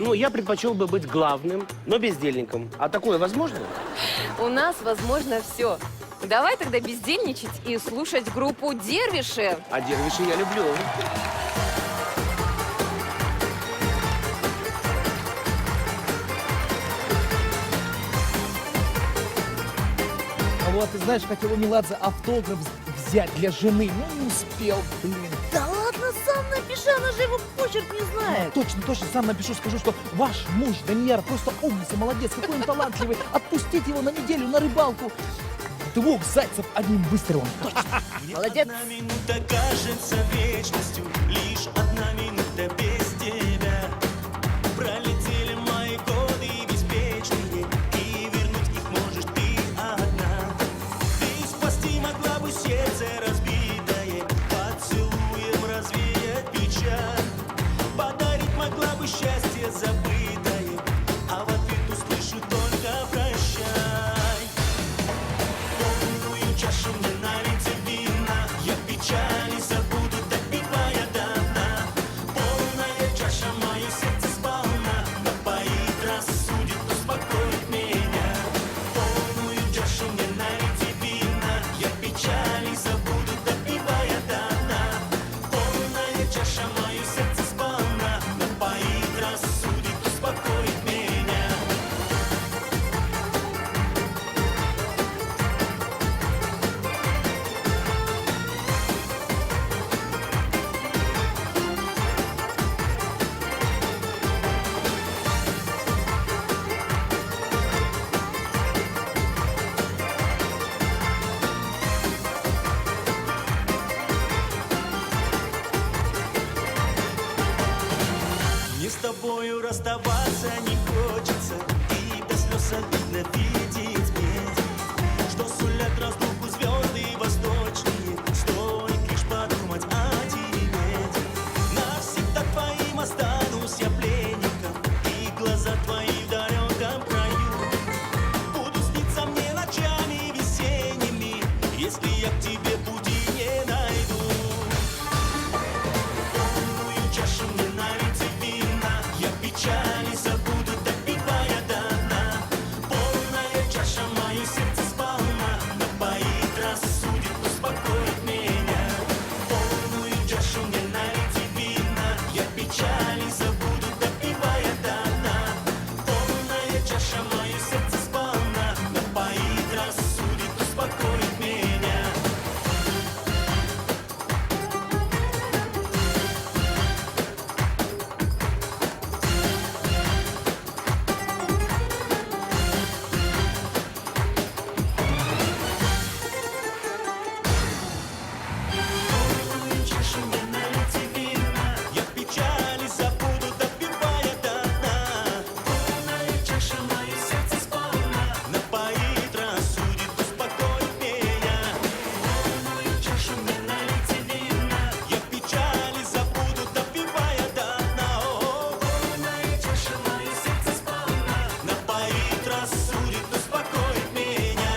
Ну, я предпочел бы быть главным, но бездельником. А такое возможно? У нас возможно все. Давай тогда бездельничать и слушать группу Дервиши. А дервиши я люблю. Вот, ты знаешь, хотел у Меладзе автограф взять для жены, но не успел, блин. Да ладно, сам напиши, она же его почерк не знает. Точно, точно, сам напишу, скажу, что ваш муж Данияр просто умница, молодец, какой он талантливый. Отпустите его на неделю на рыбалку. 2 зайцев одним выстрелом. Точно. Молодец. Одна минута кажется вечностью, лишь одна минута без тебя. Пролетели мои годы беспечные, и вернуть их можешь ты одна. Ты спасти могла бы сердце разбитое, поцелуем развеять печаль. Подарить могла бы счастье забытое, а в ответ услышу только прощай. Полную чашу мне налейте вина, я печали забуду, допивая до дна. Полная чаша, мое сердце сполна напоит, рассудит, успокоит меня. Полную чашу мне налейте вина, я печали забуду, допивая до дна. Полная чаша, мое сердце сполна напоит, рассудит, успокоит меня. Мне с тобою расставаться не хочется, и до слез обидно видеть медь, что сулят разлуку звезды восточные. Стоит лишь подумать о тебе. Навсегда твоим останусь я пленником, и глаза твои в далеком краю буду сниться мне ночами весенними, если я к тебе пути не найду. Полную чашу мне налейте вина, я печали забуду, допивая до дна. Полная чаша, мое сердце сполна напоит, рассудит, успокоит меня. Полную чашу мне налейте вина, я печали забуду, допивая до дна. Полная чаша, мое сердце сполна напоит, рассудит, успокоит меня. Полную чашу мне налейте вина, я печали забуду, допивая до дна. Полная чаша, мое сердце сполна напоит, рассудит, успокоит меня. Полную чашу мне налейте вина, я печали забуду, допивая до дна. Полная чаша, мое сердце сполна напоит, рассудит, успокоит меня.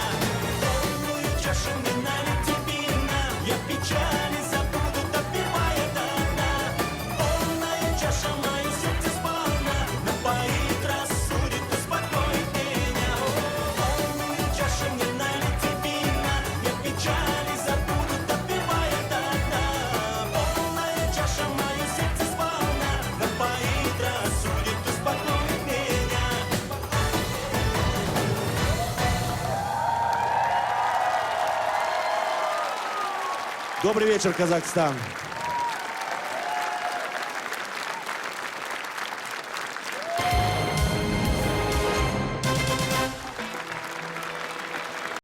Полную чашу мне налейте вина, я печали забуду, допивая до дна. Полная чаша, мое сердце сполна напоит, рассудит, успокоит меня. Полную чашу мне налейте вина, я печали забуду, допивая до дна. Полная чаша, мое сердце сполна напоит, рассудит, успокоит меня. Добрый вечер, Казахстан.